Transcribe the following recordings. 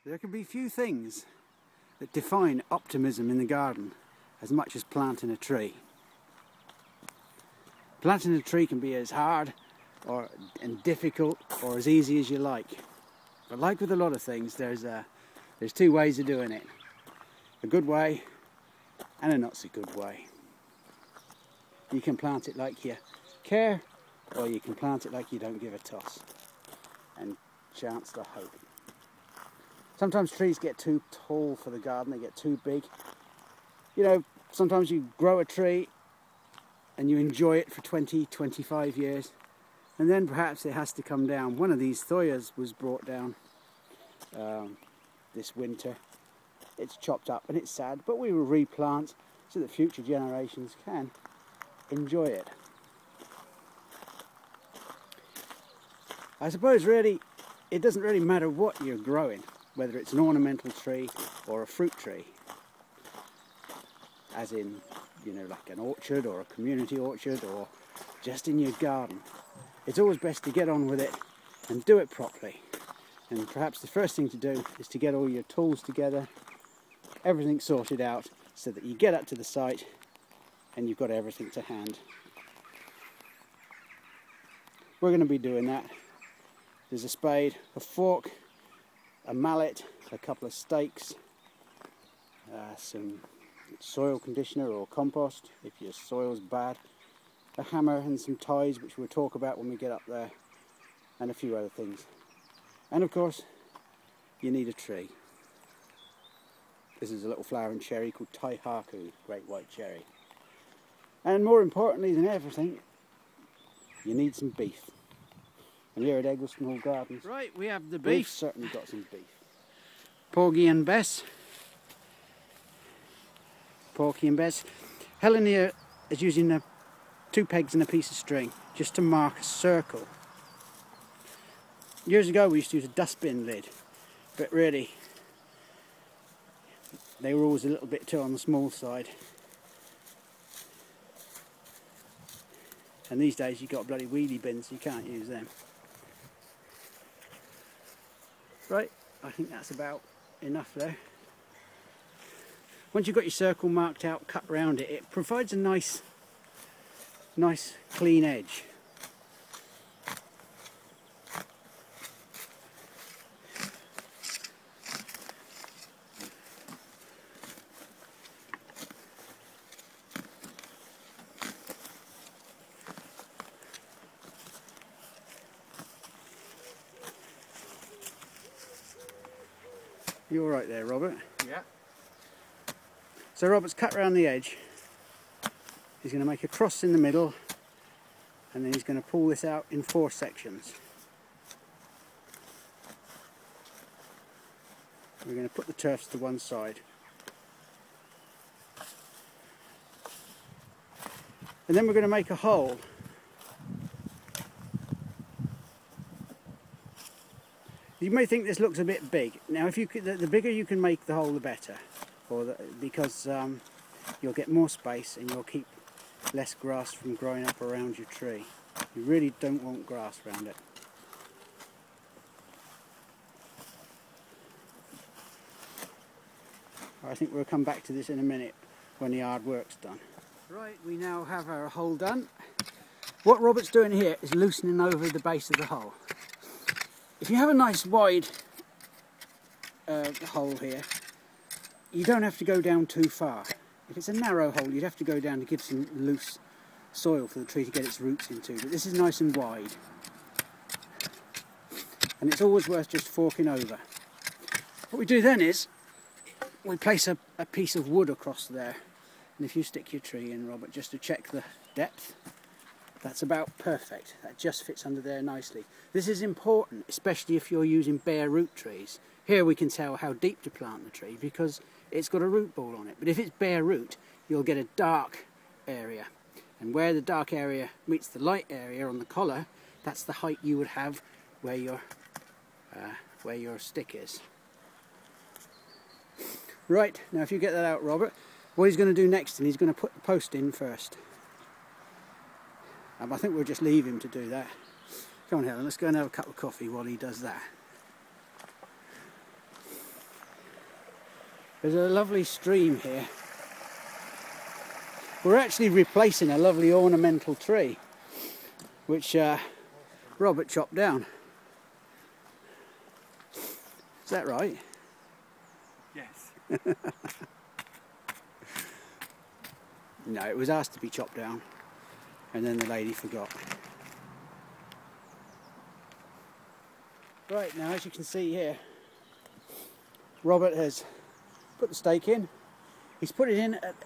There can be few things that define optimism in the garden as much as planting a tree. Planting a tree can be as hard and difficult or as easy as you like. But like with a lot of things, there's two ways of doing it. A good way and a not so good way. You can plant it like you care, or you can plant it like you don't give a toss and chance to hope. Sometimes trees get too tall for the garden, they get too big. You know, sometimes you grow a tree and you enjoy it for 20, 25 years, and then perhaps it has to come down. One of these Thoyas was brought down this winter. It's chopped up and it's sad, but we will replant so that future generations can enjoy it. I suppose really it doesn't really matter what you're growing, whether it's an ornamental tree or a fruit tree, as in, you know, like an orchard or a community orchard or just in your garden. It's always best to get on with it and do it properly. And perhaps the first thing to do is to get all your tools together, everything sorted out, so that you get up to the site and you've got everything to hand. We're going to be doing that. There's a spade, a fork, a mallet, a couple of stakes, some soil conditioner or compost if your soil's bad, a hammer and some ties, which we'll talk about when we get up there, and a few other things. And of course, you need a tree. This is a little flowering cherry called Taihaku, great white cherry. And more importantly than everything, you need some beef. And here at Eggleston Hall Gardens, right, we have the beef. We've certainly got some beef. Porgy and Bess. Porky and Bess. Helen here is using 2 pegs and a piece of string just to mark a circle. Years ago we used to use a dustbin lid, but really they were always a little bit too on the small side. And these days you've got bloody wheelie bins, you can't use them. Right, I think that's about enough there. Once you've got your circle marked out, cut round it, it provides a nice clean edge. You all right there, Robert? Yeah. So Robert's cut round the edge. He's going to make a cross in the middle, and then he's going to pull this out in 4 sections. We're going to put the turfs to one side. And then we're going to make a hole. You may think this looks a bit big. Now, if you could, the bigger you can make the hole, the better, because you'll get more space and you'll keep less grass from growing up around your tree. You really don't want grass around it. I think we'll come back to this in a minute when the hard work's done. Right, we now have our hole done. What Robert's doing here is loosening over the base of the hole. If you have a nice wide hole here, you don't have to go down too far. If it's a narrow hole, you'd have to go down to give some loose soil for the tree to get its roots into. But this is nice and wide. And it's always worth just forking over. What we do then is, we place a piece of wood across there. And if you stick your tree in, Robert, just to check the depth, that's about perfect. That just fits under there nicely. This is important, especially if you're using bare root trees. Here we can tell how deep to plant the tree because it's got a root ball on it. But if it's bare root, you'll get a dark area. And where the dark area meets the light area on the collar, that's the height you would have where your stick is. Right, now if you get that out, Robert, what he's going to do next, and he's going to put the post in first. I think we'll just leave him to do that. Come on, Helen, let's go and have a cup of coffee while he does that. There's a lovely stream here. We're actually replacing a lovely ornamental tree, which Robert chopped down. Is that right? Yes. No, it was asked to be chopped down, and then the lady forgot. Right, now as you can see here, Robert has put the stake in. He's put it in at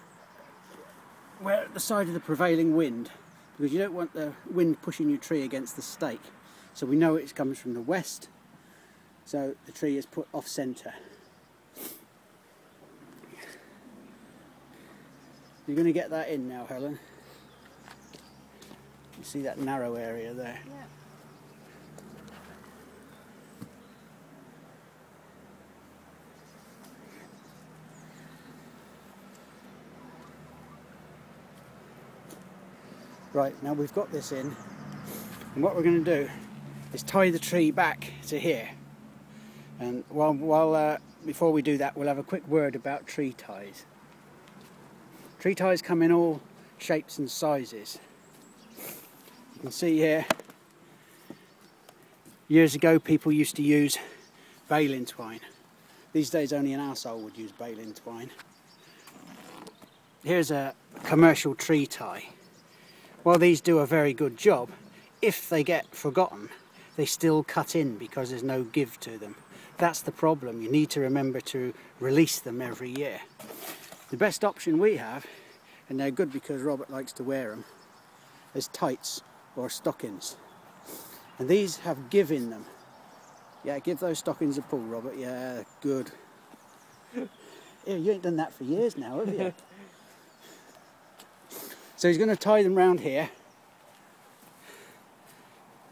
the side of the prevailing wind, because you don't want the wind pushing your tree against the stake. So we know it comes from the west, so the tree is put off centre. You're going to get that in now, Helen. You see that narrow area there? Yeah. Right, now we've got this in, and what we're going to do is tie the tree back to here. And before we do that, we'll have a quick word about tree ties. Tree ties come in all shapes and sizes. You can see here, years ago people used to use baling twine. These days only an arsehole would use baling twine. Here's a commercial tree tie. While these do a very good job, if they get forgotten, they still cut in because there's no give to them. That's the problem. You need to remember to release them every year. The best option we have, and they're good because Robert likes to wear them, is tights or stockings. And these have give in them. Yeah, give those stockings a pull, Robert. Yeah, good. Yeah, you ain't done that for years now, have you? So he's going to tie them round here.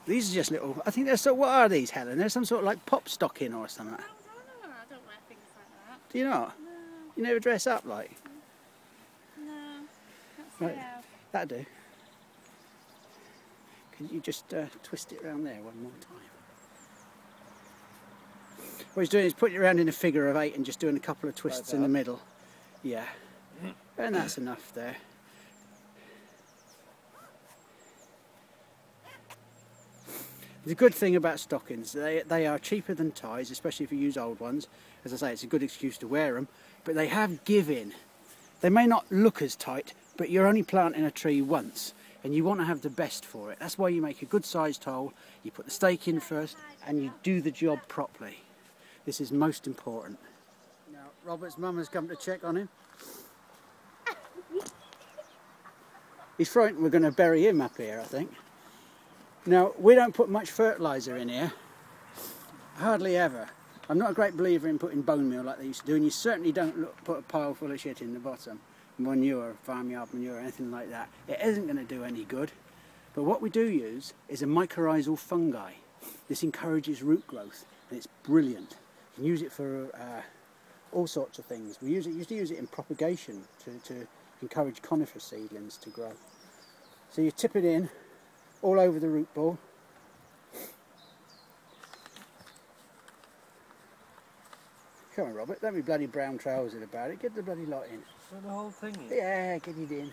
These are just little, I think they're so, what are these, Helen? They're some sort of like pop stocking or something. I don't wear things like that. Do you not? No. You never dress up like? No. That's Right, that'll do. Can you just twist it around there one more time? What he's doing is putting it around in a figure of 8 and just doing a couple of twists in the middle. Yeah. And that's enough there. The good thing about stockings, they are cheaper than ties, especially if you use old ones. As I say, it's a good excuse to wear them, but they have give in. They may not look as tight, but you're only planting a tree once, and you want to have the best for it. That's why you make a good sized hole, you put the stake in first, and you do the job properly. This is most important. Now, Robert's mum has come to check on him. He's frightened we're going to bury him up here, I think. Now, we don't put much fertiliser in here, hardly ever. I'm not a great believer in putting bone meal like they used to do, and you certainly don't put a pile full of shit in the bottom, manure, farmyard manure, anything like that. It isn't going to do any good. But what we do use is a mycorrhizal fungi. This encourages root growth, and it's brilliant. You can use it for all sorts of things. We used to use it in propagation to encourage conifer seedlings to grow. So you tip it in all over the root ball. Come on, Robert, don't be bloody brown trousered about it. Get the bloody lot in. Put the whole thing in? Yeah, get it in.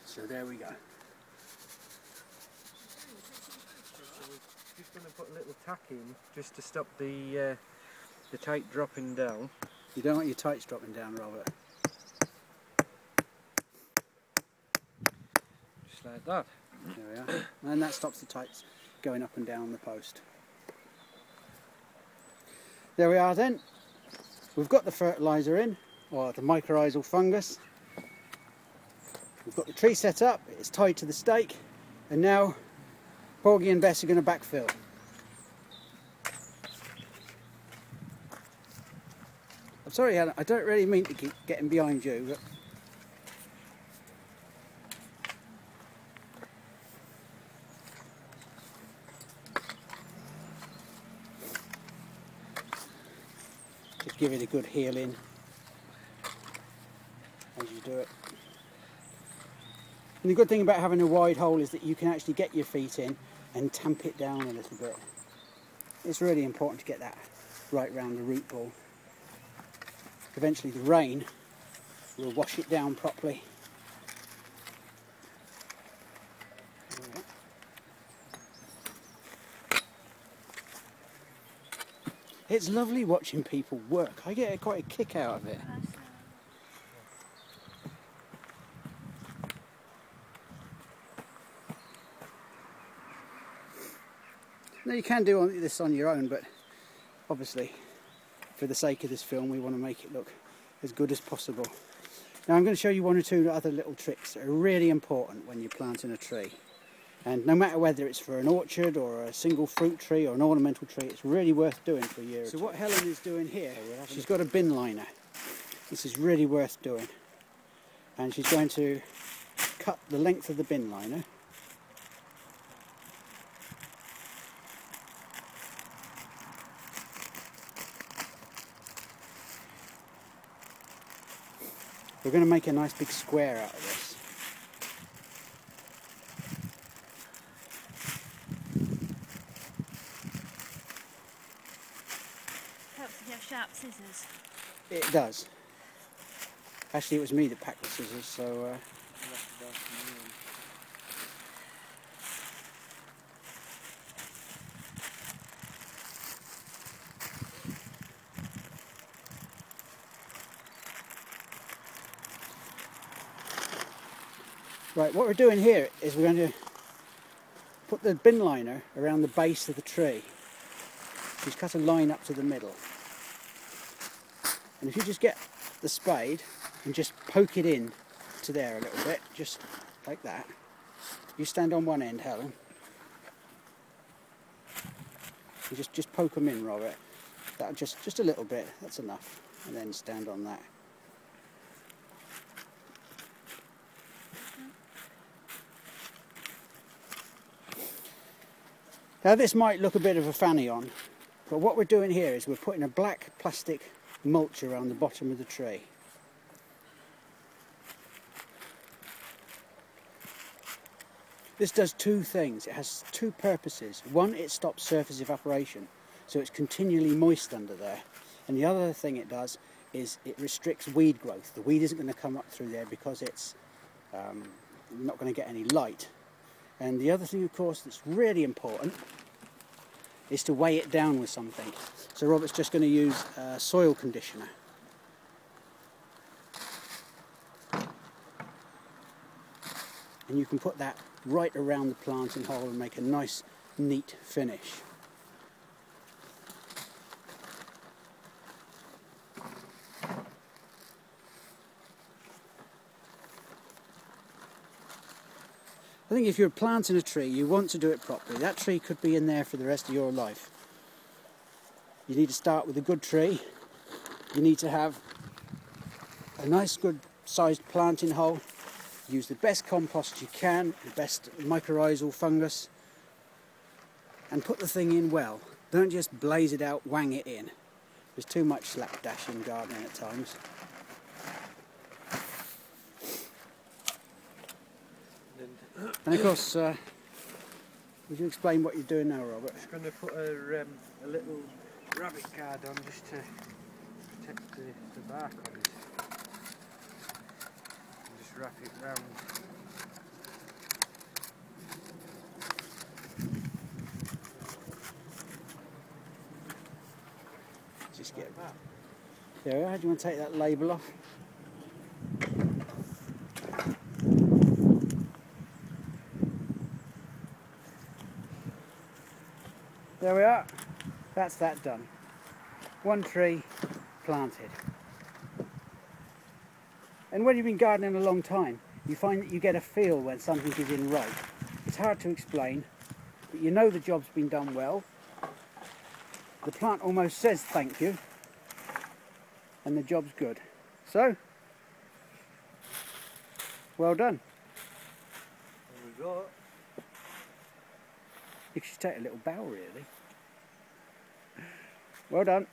So there we go. Just going to put a little tack in just to stop the tight dropping down. You don't want your tights dropping down, Robert. Just like that. There we are. And that stops the tights going up and down the post. There we are then. We've got the fertiliser in, or the mycorrhizal fungus. We've got the tree set up, it's tied to the stake, and now Porgy and Bess are going to backfill. I'm sorry, Helen, I don't really mean to keep getting behind you, but just give it a good heel in as you do it. And the good thing about having a wide hole is that you can actually get your feet in and tamp it down a little bit. it's really important to get that right round the root ball. Eventually the rain will wash it down properly. It's lovely watching people work. I get quite a kick out of it. Now you can do this on your own, but obviously for the sake of this film we want to make it look as good as possible. Now I'm going to show you one or two other little tricks that are really important when you're planting a tree. And no matter whether it's for an orchard or a single fruit tree or an ornamental tree, it's really worth doing for a year or two. So what Helen is doing here, she's got a bin liner. This is really worth doing. And she's going to cut the length of the bin liner. We're going to make a nice big square out of this. Helps if you have sharp scissors. It does. Actually, it was me that packed the scissors, so... Right, what we're doing here is we're going to put the bin liner around the base of the tree. Just cut a line up to the middle. And if you just get the spade and just poke it in to there a little bit, just like that. You stand on one end, Helen. You just poke them in, Robert. That just a little bit, that's enough. And then stand on that. Now this might look a bit of a fanny on, but what we're doing here is we're putting a black plastic mulch around the bottom of the tree. This does two things. It has two purposes. One, it stops surface evaporation, so it's continually moist under there. And the other thing it does is it restricts weed growth. The weed isn't going to come up through there because it's not going to get any light. And the other thing, of course, that's really important is to weigh it down with something. So Robert's just going to use soil conditioner. And you can put that right around the planting hole and make a nice, neat finish. I think if you're planting a tree, you want to do it properly. That tree could be in there for the rest of your life. You need to start with a good tree. You need to have a nice, good sized planting hole. Use the best compost you can, the best mycorrhizal fungus, and put the thing in well. Don't just blaze it out, wang it in. There's too much slapdash in gardening at times. And of course, would you explain what you're doing now, Robert? I'm just going to put a little rabbit guard on just to protect the bark on it. And just wrap it round. Just get that. There we are. Do you want to take that label off? There we are. That's that done. One tree planted. And when you've been gardening a long time, you find that you get a feel when something is in right. It's hard to explain, but you know the job's been done well. The plant almost says thank you, and the job's good. So, well done. There we go. You should take a little bow, really. Well done.